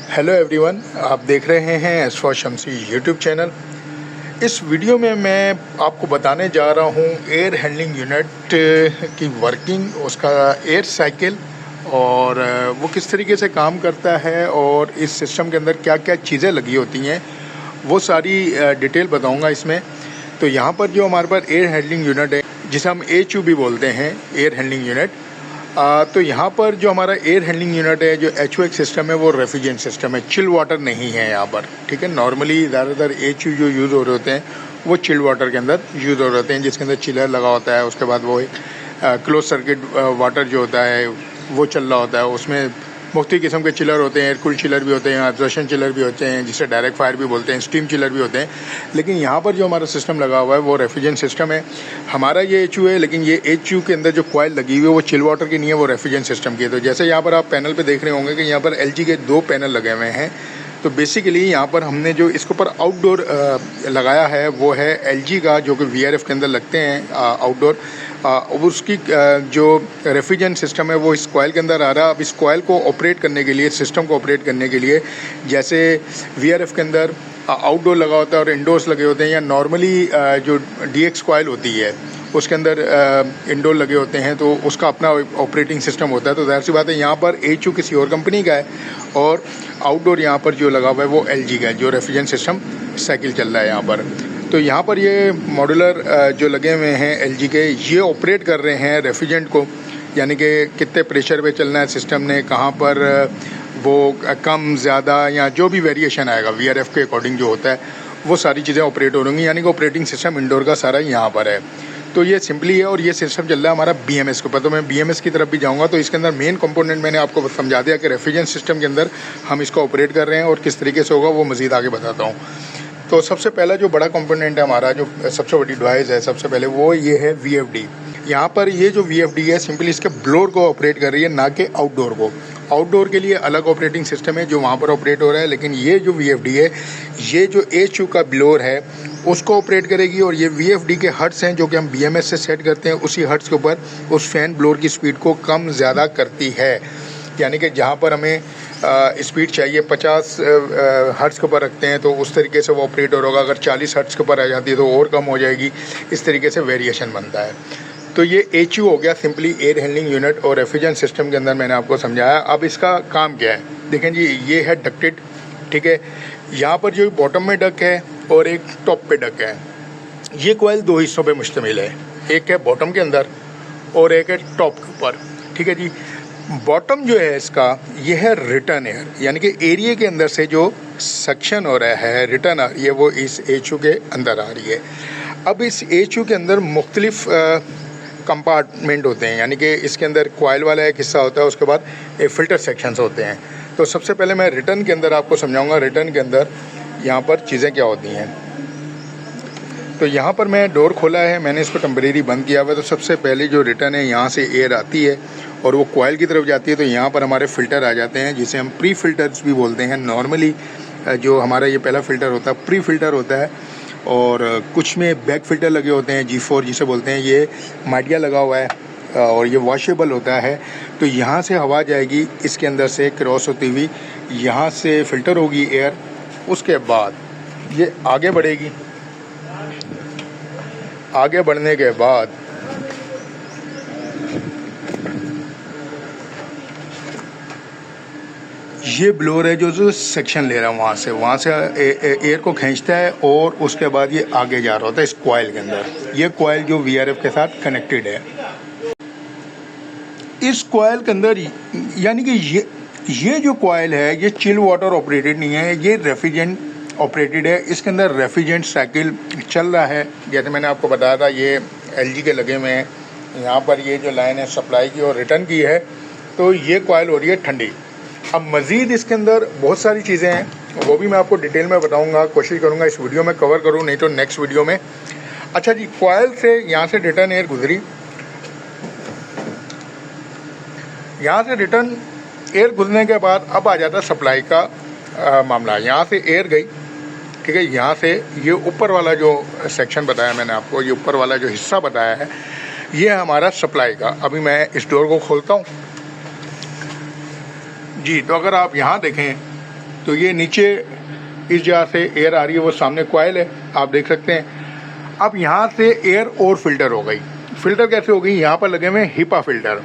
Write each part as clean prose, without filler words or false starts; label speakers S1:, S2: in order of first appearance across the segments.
S1: Hello everyone, आप देख रहे हैं एसफा शम्सी यूट्यूब चैनल। इस वीडियो में मैं आपको बताने जा रहा हूं एयर हैंडलिंग यूनिट की वर्किंग, उसका एयर साइकिल और वो किस तरीके से काम करता है और इस सिस्टम के अंदर क्या क्या चीज़ें लगी होती हैं, वो सारी डिटेल बताऊंगा इसमें। तो यहाँ पर जो हमारे पास एयर हैंडलिंग यूनिट है, जिसे हम एचयू भी बोलते हैं, एयर हैंडलिंग यूनिट, तो यहाँ पर जो हमारा एयर हैंडलिंग यूनिट है, जो एचओएक्स सिस्टम है, वो रेफ्रिजरेंट सिस्टम है, चिल वाटर नहीं है यहाँ पर। ठीक है, नॉर्मली ज़्यादातर एचयू जो यूज़ हो रहे होते हैं वो चिल वाटर के अंदर यूज़ हो रहे होते हैं, जिसके अंदर चिलर लगा होता है। उसके बाद वो एक क्लोज सर्किट वाटर जो होता है वो चल रहा होता है। उसमें मुख्तलिफ किस्म के चिलर होते हैं, एयर कूल्ड चिलर भी होते हैं, एब्जॉर्प्शन चिलर भी होते हैं, जिसे डायरेक्ट फायर भी बोलते हैं, स्टीम चिलर भी होते हैं। लेकिन यहाँ पर जो हमारा सिस्टम लगा हुआ है वो रेफ्रिजरेंट सिस्टम है। हमारा ये एचयू है, लेकिन ये एचयू के अंदर जो कॉइल लगी हुई है वो चिल वाटर की नहीं है, वो रेफ्रिजरेंट सिस्टम की है। तो जैसे यहाँ पर आप पैनल पे देख रहे होंगे कि यहाँ पर एलजी के 2 पैनल लगे हुए हैं। तो बेसिकली यहाँ पर हमने जो इसके ऊपर आउटडोर लगाया है वो है एलजी का, जो कि वीआरएफ के अंदर लगते हैं आउटडोर। उसकी जो रेफ्रिजरेंट सिस्टम है वो इस कॉइल के अंदर आ रहा है। अब इस कॉइल को ऑपरेट करने के लिए, सिस्टम को ऑपरेट करने के लिए, जैसे वीआरएफ के अंदर आउटडोर लगा होता है और इंडोर्स लगे होते हैं, या नॉर्मली जो डीएक्स कॉइल होती है उसके अंदर इंडोर लगे होते हैं, तो उसका अपना ऑपरेटिंग सिस्टम होता है। तो जाहिर सी बात है यहाँ पर एचयू किसी और कंपनी का है और आउटडोर यहाँ पर जो लगा हुआ है वो एलजी का है, जो रेफ्रिजरेंट सिस्टम साइकिल चल रहा है यहाँ पर। तो यहाँ पर ये मॉड्यूलर जो लगे हुए हैं एलजी के, ये ऑपरेट कर रहे हैं रेफ्रिजरेंट को, यानी कि कितने प्रेशर पे चलना है सिस्टम ने, कहाँ पर वो कम ज़्यादा या जो भी वेरिएशन आएगा वीआरएफ के अकॉर्डिंग जो होता है, वो सारी चीज़ें ऑपरेट हो रही, यानी कि ऑपरेटिंग सिस्टम इंडोर का सारा यहाँ पर है। तो ये सिंपली है और ये सिस्टम चल रहा है हमारा बीएमएस के ऊपर। तो मैं बीएमएस की तरफ भी जाऊँगा। तो इसके अंदर मेन कंपोनेंट मैंने आपको समझा दिया कि रेफ्रिजरेंट सिस्टम के अंदर हम इसको ऑपरेट कर रहे हैं और किस तरीके से होगा वो मज़ीद आगे बताता हूँ। तो सबसे पहला जो बड़ा कंपोनेंट है हमारा, जो सबसे बड़ी डिवाइस है सबसे पहले, वो ये है वीएफडी। यहाँ पर ये जो वीएफडी है सिंपली इसके ब्लोअर को ऑपरेट कर रही है, ना कि आउटडोर को। आउटडोर के लिए अलग ऑपरेटिंग सिस्टम है जो वहाँ पर ऑपरेट हो रहा है, लेकिन ये जो वीएफडी है, ये जो एचयू का ब्लोअर है उसको ऑपरेट करेगी। और ये वीएफडी के हर्ट्स हैं जो कि हम बीएमएस से सेट करते हैं, उसी हर्ट्स के ऊपर उस फैन ब्लोअर की स्पीड को कम ज़्यादा करती है। यानी कि जहाँ पर हमें स्पीड चाहिए 50 हर्ट्ज़ के ऊपर रखते हैं तो उस तरीके से वो ऑपरेटर होगा। अगर 40 हर्ट्ज़ के ऊपर आ जाती है तो और कम हो जाएगी। इस तरीके से वेरिएशन बनता है। तो ये एचयू हो गया, सिंपली एयर हैंडलिंग यूनिट और रेफ्रिजरेंट सिस्टम के अंदर मैंने आपको समझाया। अब इसका काम क्या है, देखें जी, ये है डक्टेड। ठीक है, यहाँ पर जो बॉटम में डक है और एक टॉप पे डक है। ये कॉइल 2 हिस्सों पे मुश्तमिल है, एक है बॉटम के अंदर और एक है टॉप के ऊपर। ठीक है जी, बॉटम जो है इसका, ये है रिटर्न एयर, यानी कि एरिया के अंदर से जो सक्शन हो रहा है, रिटर्न आ रही है, वो इस एचयू के अंदर आ रही है। अब इस एचयू के अंदर मुख्तलिफ कंपार्टमेंट होते हैं, यानी कि इसके अंदर कॉइल वाला एक हिस्सा होता है, उसके बाद फ़िल्टर सेक्शंस होते हैं। तो सबसे पहले मैं रिटर्न के अंदर आपको समझाऊंगा, रिटर्न के अंदर यहाँ पर चीज़ें क्या होती हैं। तो यहाँ पर मैं डोर खोला है, मैंने इसको टेम्परेरी बंद किया हुआ है। तो सबसे पहले जो रिटर्न है, यहाँ से एयर आती है और वो कॉइल की तरफ जाती है। तो यहाँ पर हमारे फ़िल्टर आ जाते हैं, जिसे हम प्री फ़िल्टर्स भी बोलते हैं। नॉर्मली जो हमारा ये पहला फ़िल्टर होता है प्री फ़िल्टर होता है, और कुछ में बैक फ़िल्टर लगे होते हैं, G4 जिसे बोलते हैं। ये माइडिया लगा हुआ है और ये वॉशेबल होता है। तो यहाँ से हवा जाएगी इसके अंदर से क्रॉस होती हुई, यहाँ से फ़िल्टर होगी एयर, उसके बाद ये आगे बढ़ेगी। आगे बढ़ने के बाद ये ब्लोअर है जो सेक्शन ले रहा है, वहाँ से एयर को खींचता है और उसके बाद ये आगे जा रहा होता है इस कॉइल के अंदर। ये कॉइल जो वीआरएफ के साथ कनेक्टेड है, इस कॉइल के अंदर, यानी कि ये जो कॉइल है ये चिल वाटर ऑपरेटेड नहीं है, ये रेफ्रिजरेंट ऑपरेटेड है। इसके अंदर रेफ्रिजरेंट साइकिल चल रहा है। जैसे मैंने आपको बताया था, ये एलजी के लगे हुए हैं। यहाँ पर ये जो लाइन है सप्लाई की और रिटर्न की है, तो ये कॉइल हो रही है ठंडी। अब मज़ीद इसके अंदर बहुत सारी चीज़ें हैं, वो भी मैं आपको डिटेल में बताऊंगा, कोशिश करूंगा इस वीडियो में कवर करूं, नहीं तो नेक्स्ट वीडियो में। अच्छा जी, कॉइल से यहाँ से रिटर्न एयर गुजरी, यहाँ से रिटर्न एयर गुजरने के बाद अब आ जाता है सप्लाई का मामला। यहाँ से एयर गई, ठीक है, यहाँ से ये ऊपर वाला जो सेक्शन बताया मैंने आपको, ये ऊपर वाला जो हिस्सा बताया है, ये है हमारा सप्लाई का। अभी मैं इस डोर को खोलता हूँ जी। तो अगर आप यहाँ देखें तो तो ये नीचे इस जगह से एयर आ रही है, वो सामने कॉइल है, आप देख सकते हैं। अब यहाँ से एयर और फिल्टर हो गई। फ़िल्टर कैसे हो गई? यहाँ पर लगे हुए HEPA फ़िल्टर।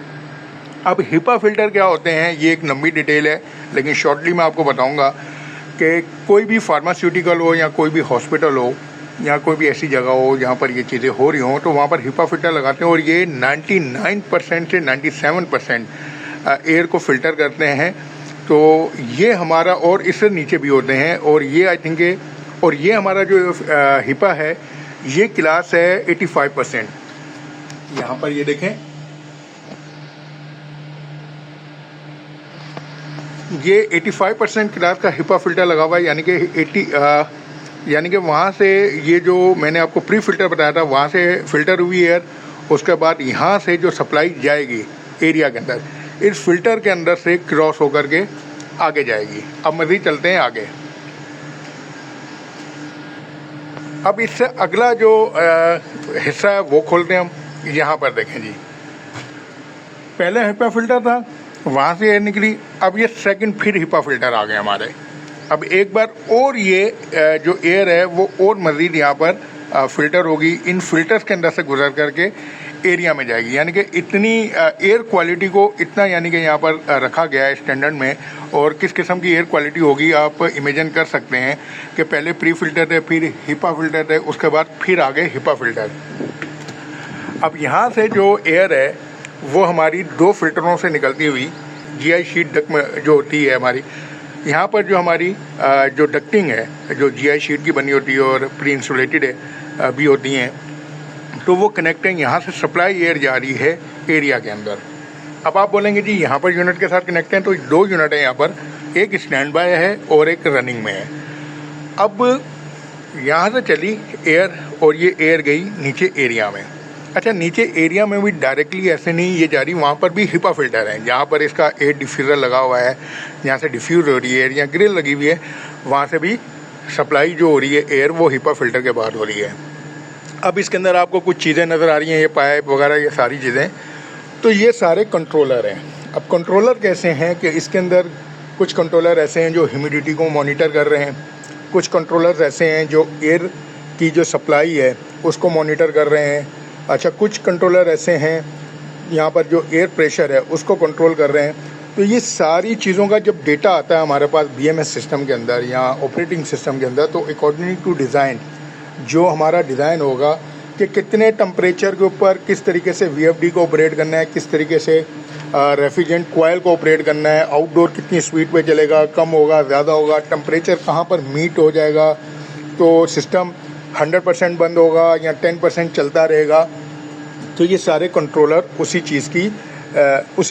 S1: अब HEPA फ़िल्टर क्या होते हैं, ये एक लंबी डिटेल है, लेकिन शॉर्टली मैं आपको बताऊँगा कि कोई भी फार्मास्यूटिकल हो या कोई भी हॉस्पिटल हो या कोई भी ऐसी जगह हो जहाँ पर ये चीज़ें हो रही हों, तो वहाँ पर HEPA फ़िल्टर लगाते हैं और ये 99% से 97% एयर को फ़िल्टर करते हैं। तो ये हमारा, और इससे नीचे भी होते हैं, और ये आई थिंक, और ये हमारा जो HEPA है ये क्लास है 85%। यहाँ पर ये देखें, ये 85% क्लास का HEPA फ़िल्टर लगा हुआ है, यानी कि वहाँ से ये जो मैंने आपको प्री फ़िल्टर बताया था, वहाँ से फ़िल्टर हुई एयर, उसके बाद यहाँ से जो सप्लाई जाएगी एरिया के अंदर, इस फ़िल्टर के अंदर से क्रॉस होकर के आगे जाएगी। अब मज़ीद चलते हैं आगे। अब इससे अगला जो हिस्सा है वो खोलते हैं हम। यहाँ पर देखें जी, पहले HEPA फ़िल्टर था, वहाँ से एयर निकली, अब ये सेकंड फिर HEPA फ़िल्टर आ गए हमारे। अब एक बार और ये जो एयर है वो और मज़ीद यहाँ पर फ़िल्टर होगी, इन फ़िल्टर्स के अंदर से गुजर करके एरिया में जाएगी। यानी कि इतनी एयर क्वालिटी को इतना यानी कि यहाँ पर रखा गया है स्टैंडर्ड में। और किस किस्म की एयर क्वालिटी होगी आप इमेजिन कर सकते हैं कि पहले प्री फ़िल्टर थे, फिर HEPA फ़िल्टर थे, उसके बाद फिर आ गए HEPA फ़िल्टर। अब यहाँ से जो एयर है वो हमारी दो फ़िल्टरों से निकलती हुई GI शीट डक्ट में जो होती है हमारी, यहाँ पर जो हमारी जो डक्टिंग है जो GI शीट की बनी होती है और प्री इंसुलेटेड भी होती हैं, तो वो कनेक्टिंग यहाँ से सप्लाई एयर जा रही है एरिया के अंदर। अब आप बोलेंगे जी यहाँ पर यूनिट के साथ कनेक्ट हैं, तो दो यूनिट हैं यहाँ पर, एक स्टैंड बाय है और एक रनिंग में है। अब यहाँ से चली एयर और ये एयर गई नीचे एरिया में। अच्छा, नीचे एरिया में भी डायरेक्टली ऐसे नहीं ये जा रही, वहाँ पर भी HEPA फ़िल्टर है, जहाँ पर इसका एयर डिफ्यूज़र लगा हुआ है, जहाँ से डिफ्यूज़ हो रही है एयर, या ग्रिल लगी हुई है, वहाँ से भी सप्लाई जो हो रही है एयर वो HEPA फ़िल्टर के बाद हो रही है। अब इसके अंदर आपको कुछ चीज़ें नज़र आ रही हैं, ये पाइप वगैरह, ये सारी चीज़ें, तो ये सारे कंट्रोलर हैं। अब कंट्रोलर कैसे हैं कि इसके अंदर कुछ कंट्रोलर ऐसे हैं जो ह्यूमिडिटी को मॉनिटर कर रहे हैं, कुछ कंट्रोलर्स ऐसे हैं जो एयर की जो सप्लाई है उसको मॉनिटर कर रहे हैं। अच्छा, कुछ कंट्रोलर ऐसे हैं यहाँ पर जो एयर प्रेशर है उसको कंट्रोल कर रहे हैं। तो ये सारी चीज़ों का जब डेटा आता है हमारे पास BMS सिस्टम के अंदर या ऑपरेटिंग सिस्टम के अंदर, तो अकॉर्डिंग टू डिज़ाइन जो हमारा डिज़ाइन होगा कि कितने टेम्परेचर के ऊपर किस तरीके से VFD को ऑपरेट करना है, किस तरीके से रेफ्रिजरेंट कॉयल को ऑपरेट करना है, आउटडोर कितनी स्पीड पे चलेगा, कम होगा, ज़्यादा होगा, टेम्परेचर कहाँ पर मीट हो जाएगा, तो सिस्टम 100% बंद होगा या 10% चलता रहेगा। तो ये सारे कंट्रोलर उसी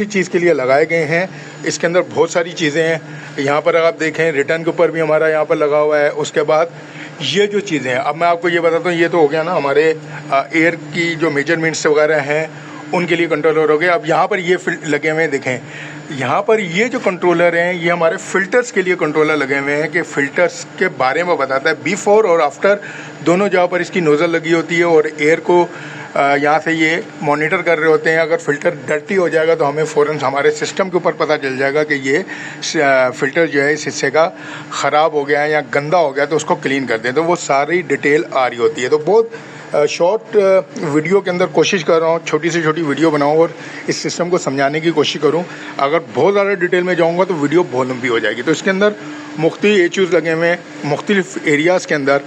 S1: चीज़ के लिए लगाए गए हैं। इसके अंदर बहुत सारी चीज़ें हैं। यहाँ पर आप देखें रिटर्न के ऊपर भी हमारा यहाँ पर लगा हुआ है। उसके बाद ये जो चीज़ें हैं, अब मैं आपको ये बताता हूँ, ये तो हो गया ना हमारे एयर की जो मेजरमेंट्स वगैरह हैं उनके लिए कंट्रोलर हो गए। अब यहाँ पर ये लगे हुए हैं, देखें यहाँ पर ये जो कंट्रोलर हैं ये हमारे फ़िल्टर्स के लिए कंट्रोलर लगे हुए हैं कि फ़िल्टर्स के बारे में बताता है। बिफोर और आफ्टर दोनों जगह पर इसकी नोज़ल लगी होती है और एयर को यहाँ से ये मॉनिटर कर रहे होते हैं। अगर फ़िल्टर डर्टी हो जाएगा तो हमें फ़ौरन हमारे सिस्टम के ऊपर पता चल जाएगा कि ये फ़िल्टर जो है इस हिस्से का ख़राब हो गया है या गंदा हो गया, तो उसको क्लीन कर दें। तो वो सारी डिटेल आ रही होती है। तो बहुत शॉर्ट वीडियो के अंदर कोशिश कर रहा हूँ, छोटी से छोटी वीडियो बनाऊँ और इस सिस्टम को समझाने की कोशिश करूँ। अगर बहुत ज़्यादा डिटेल में जाऊँगा तो वीडियो बहुत लंबी हो जाएगी। तो इसके अंदर मुख्तलिफ HUs लगे हुए हैं, मुख्तलिफ एरियाज़ के अंदर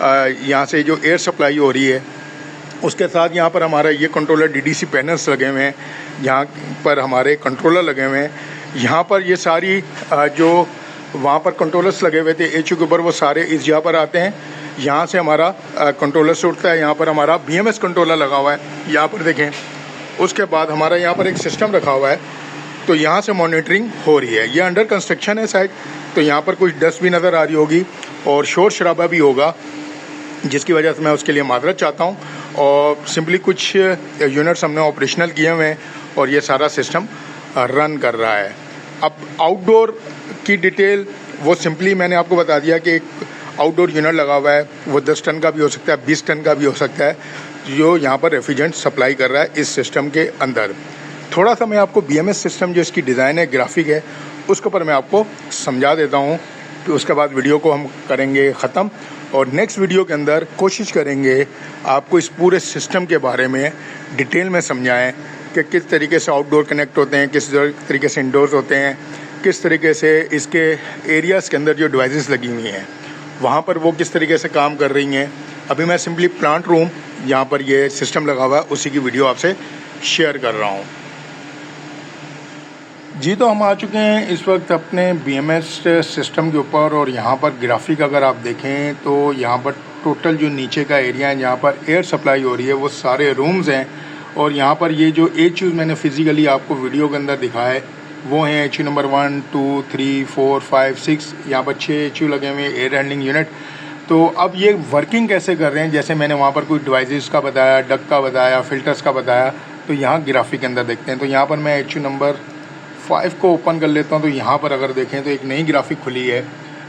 S1: यहाँ से जो एयर सप्लाई हो रही है। उसके साथ यहाँ पर हमारा ये कंट्रोलर DDC पैनल्स लगे हुए हैं, यहाँ पर हमारे कंट्रोलर लगे हुए हैं। यहाँ पर ये सारी जो वहाँ पर कंट्रोलर्स लगे हुए थे HU के ऊपर, वो सारे इस जगह पर आते हैं। यहाँ से हमारा कंट्रोलर से उठता है। यहाँ पर हमारा BMS कंट्रोलर लगा हुआ है, यहाँ पर देखें। उसके बाद हमारा यहाँ पर एक सिस्टम रखा हुआ है, तो यहाँ से मॉनिटरिंग हो रही है। ये अंडर कंस्ट्रक्शन है साइड, तो यहाँ पर कुछ डस्ट भी नज़र आ रही होगी और शोर शराबा भी होगा, जिसकी वजह से मैं उसके लिए माजरत चाहता हूँ। और सिंपली कुछ यूनिट्स हमने ऑपरेशनल किए हुए हैं और ये सारा सिस्टम रन कर रहा है। अब आउटडोर की डिटेल वो सिंपली मैंने आपको बता दिया कि एक आउटडोर यूनिट लगा हुआ है, वो 10 टन का भी हो सकता है, 20 टन का भी हो सकता है, जो यहाँ पर रेफ्रिजरेंट सप्लाई कर रहा है इस सिस्टम के अंदर। थोड़ा सा मैं आपको BMS सिस्टम जो इसकी डिज़ाइन है, ग्राफिक है, उसके ऊपर मैं आपको समझा देता हूँ फिर उसके बाद वीडियो को हम करेंगे ख़त्म और नेक्स्ट वीडियो के अंदर कोशिश करेंगे आपको इस पूरे सिस्टम के बारे में डिटेल में समझाएं कि किस तरीके से आउटडोर कनेक्ट होते हैं, किस तरीके से इंडोर्स होते हैं, किस तरीके से इसके एरियाज़ के अंदर जो डिवाइसेस लगी हुई हैं वहाँ पर वो किस तरीके से काम कर रही हैं। अभी मैं सिंपली प्लांट रूम यहाँ पर ये सिस्टम लगा हुआ है उसी की वीडियो आपसे शेयर कर रहा हूँ। जी तो हम आ चुके हैं इस वक्त अपने BMS सिस्टम के ऊपर और यहाँ पर ग्राफिक अगर आप देखें तो यहाँ पर टोटल जो नीचे का एरिया है जहाँ पर एयर सप्लाई हो रही है वो सारे रूम्स हैं और यहाँ पर ये जो HUs मैंने फिज़िकली आपको वीडियो के अंदर दिखाया है वो हैं HU नंबर 1, 2, 3, 4, 5, 6, यहाँ पर 6 HU लगे हुए हैं एयर हैंडलिंग यूनिट। तो अब ये वर्किंग कैसे कर रहे हैं, जैसे मैंने वहाँ पर कोई डिवाइसेस का बताया, डक का बताया, फ़िल्टर्स का बताया, तो यहाँ ग्राफिक के अंदर देखते हैं। तो यहाँ पर मैं HU नंबर 5 को ओपन कर लेता हूँ तो यहाँ पर अगर देखें तो एक नई ग्राफिक खुली है।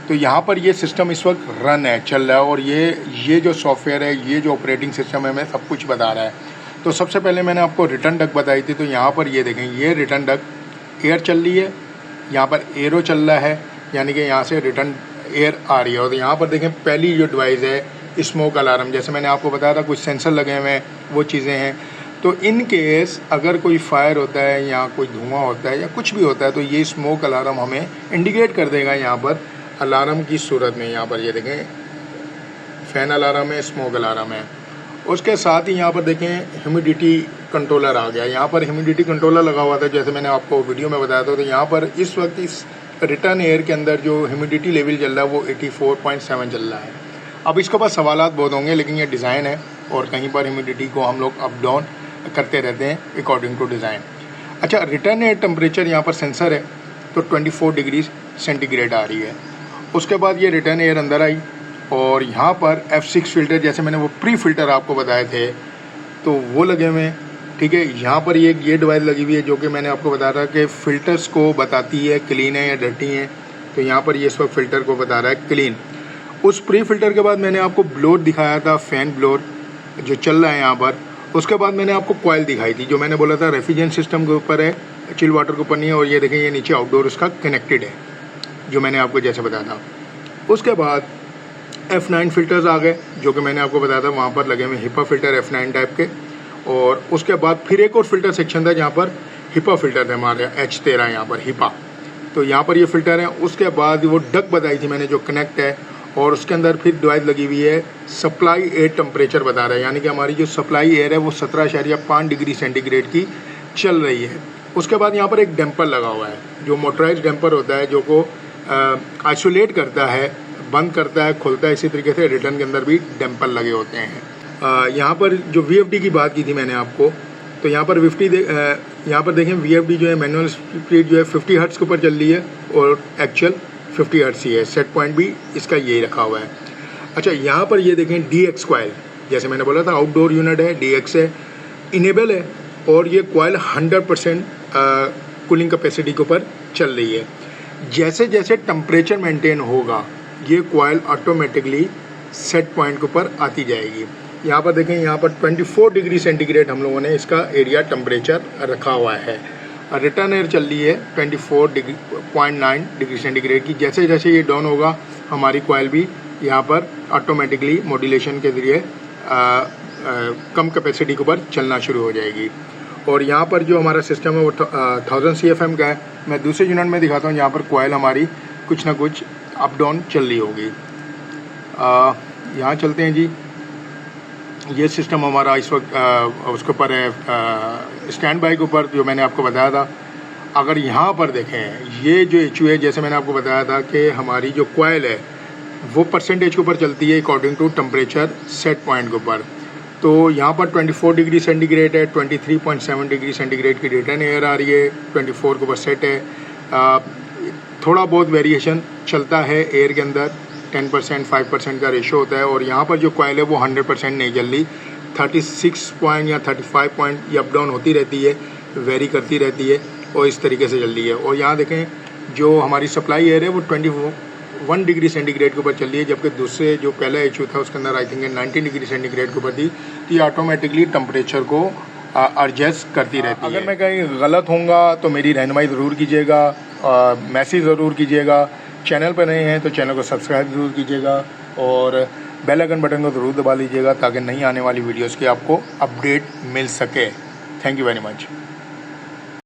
S1: तो यहाँ पर ये सिस्टम इस वक्त रन है, चल रहा है और ये जो सॉफ्टवेयर है, ये जो ऑपरेटिंग सिस्टम है, मैं सब कुछ बता रहा है। तो सबसे पहले मैंने आपको रिटर्न डक बताई थी, तो यहाँ पर ये देखें, ये रिटर्न डक एयर चल रही है, यहाँ पर एरो चल रहा है, यानी कि यहाँ से रिटर्न एयर आ रही है। और यहाँ पर देखें पहली जो डिवाइस है स्मोक अलार्म, जैसे मैंने आपको बताया था कुछ सेंसर लगे हुए हैं, वो चीज़ें हैं। तो इन केस अगर कोई फायर होता है या कोई धुआं होता है या कुछ भी होता है तो ये स्मोक अलार्म हमें इंडिकेट कर देगा यहाँ पर अलार्म की सूरत में। यहाँ पर ये देखें फ़ैन अलार्म है, स्मोक अलार्म है। उसके साथ ही यहाँ पर देखें ह्यूमिडिटी कंट्रोलर आ गया। यहाँ पर ह्यूमिडिटी कंट्रोलर लगा हुआ था जैसे मैंने आपको वीडियो में बताया था। तो यहाँ पर इस वक्त इस रिटर्न एयर के अंदर जो ह्यूमिडिटी लेवल चल रहा है वो 84.7 चल रहा है। अब इसके पास सवालात बहुत होंगे, लेकिन ये डिज़ाइन है और कहीं पर ह्यूमिडिटी को हम लोग अप डाउन करते रहते हैं अकॉर्डिंग टू डिज़ाइन। अच्छा, रिटर्न एयर टेम्परेचर यहाँ पर सेंसर है तो 24 डिग्री सेंटीग्रेड आ रही है। उसके बाद ये रिटर्न एयर अंदर आई और यहाँ पर F6 फ़िल्टर, जैसे मैंने वो प्री फ़िल्टर आपको बताए थे तो वो लगे हुए हैं। ठीक है, यहाँ पर ये डिवाइस लगी हुई है जो कि मैंने आपको बताया था कि फ़िल्टर्स को बताती है क्लीन है या डर्टी है। तो यहाँ पर ये इस वक्त फ़िल्टर को बता रहा है क्लीन। उस प्री फ़िल्टर के बाद मैंने आपको ब्लोअर दिखाया था, फ़ैन ब्लोअर जो चल रहा है यहाँ पर। उसके बाद मैंने आपको कॉइल दिखाई थी, जो मैंने बोला था रेफ्रिजरेंट सिस्टम के ऊपर है, चिल वाटर के ऊपर नहीं है। और ये देखें ये नीचे आउटडोर उसका कनेक्टेड है, जो मैंने आपको जैसे बताया था। उसके बाद F9 फ़िल्टर्स आ गए जो कि मैंने आपको बताया था, वहाँ पर लगे हुए हिपा फ़िल्टर F9 टाइप के। और उसके बाद फिर एक और फ़िल्टर सेक्शन था जहाँ पर हिपा फ़िल्टर थे हमारे H13 यहाँ पर हिपा। तो यहाँ पर ये फ़िल्टर है। उसके बाद वो डक बताई थी मैंने जो कनेक्ट है और उसके अंदर फिर डिवाइस लगी हुई है सप्लाई एयर टेम्परेचर बता रहा है, यानी कि हमारी जो सप्लाई एयर है वो 17.5 डिग्री सेंटीग्रेड की चल रही है। उसके बाद यहाँ पर एक डैम्पर लगा हुआ है जो मोटराइज डैम्पर होता है, जो को आइसोलेट करता है, बंद करता है, खोलता है। इसी तरीके से रिटर्न के अंदर भी डैम्पर लगे होते हैं। यहाँ पर जो VFD की बात की थी मैंने आपको, तो यहाँ पर यहाँ पर देखें VFD जो है मैनुअल स्पीड जो है 50 हर्ट्ज़ के ऊपर चल रही है और एक्चुअल 50 हर्ट्ज़ ही है। सेट पॉइंट भी इसका यही रखा हुआ है। अच्छा, यहाँ पर ये देखें DX कॉइल, जैसे मैंने बोला था आउटडोर यूनिट है, DX है, इनेबल है और ये कॉइल 100% कूलिंग कैपेसिटी के ऊपर चल रही है। जैसे जैसे टेम्परेचर मेंटेन होगा ये कॉइल ऑटोमेटिकली सेट पॉइंट के ऊपर आती जाएगी। यहाँ पर देखें, यहाँ पर 24 डिग्री सेंटीग्रेड हम लोगों ने इसका एरिया टेम्परेचर रखा हुआ है। रिटर्न एयर चल रही है 24.9 डिग्री सेंटीग्रेड की। जैसे जैसे ये डाउन होगा हमारी कॉइल भी यहाँ पर ऑटोमेटिकली मॉड्यूलेशन के ज़रिए कम कैपेसिटी के ऊपर चलना शुरू हो जाएगी। और यहाँ पर जो हमारा सिस्टम है वो 1000 CFM का है। मैं दूसरे यूनिट में दिखाता हूँ, यहाँ पर कॉइल हमारी कुछ ना कुछ अप डाउन चल रही होगी। यहाँ चलते हैं जी। ये सिस्टम हमारा इस वक्त उसके ऊपर है स्टैंड बाई के ऊपर, जो मैंने आपको बताया था। अगर यहाँ पर देखें ये जो HU है, जैसे मैंने आपको बताया था कि हमारी जो कॉइल है वो परसेंटेज के ऊपर चलती है according to temperature set point के ऊपर। तो यहाँ पर 24 डिग्री सेंटीग्रेड है, 23.7 डिग्री सेंटीग्रेड की रिटर्न एयर आ रही है, 24 के ऊपर सेट है। थोड़ा बहुत वेरिएशन चलता है एयर के अंदर, 10% 5% का रेशो होता है। और यहाँ पर जो कॉइल है वो 100% नहीं चल रही, 36 पॉइंट या 35 पॉइंट ये अप डाउन होती रहती है, वेरी करती रहती है और इस तरीके से चल रही है। और यहाँ देखें जो हमारी सप्लाई एयर है वो 21 डिग्री सेंटीग्रेड के ऊपर चल रही है, जबकि दूसरे जो पहला HU था उसके अंदर आई थिंक 19 डिग्री सेंटीग्रेड के ऊपर थी। तो ये ऑटोमेटिकली टेम्परेचर को एडजस्ट करती रहती है। अगर मैं कहीं गलत होऊंगा तो मेरी रहनुमाई ज़रूर कीजिएगा, मैसेज ज़रूर कीजिएगा चैनल पर नए हैं तो चैनल को सब्सक्राइब ज़रूर कीजिएगा और बेल आइकन बटन को ज़रूर दबा लीजिएगा ताकि नई आने वाली वीडियोस की आपको अपडेट मिल सके। Thank you very much.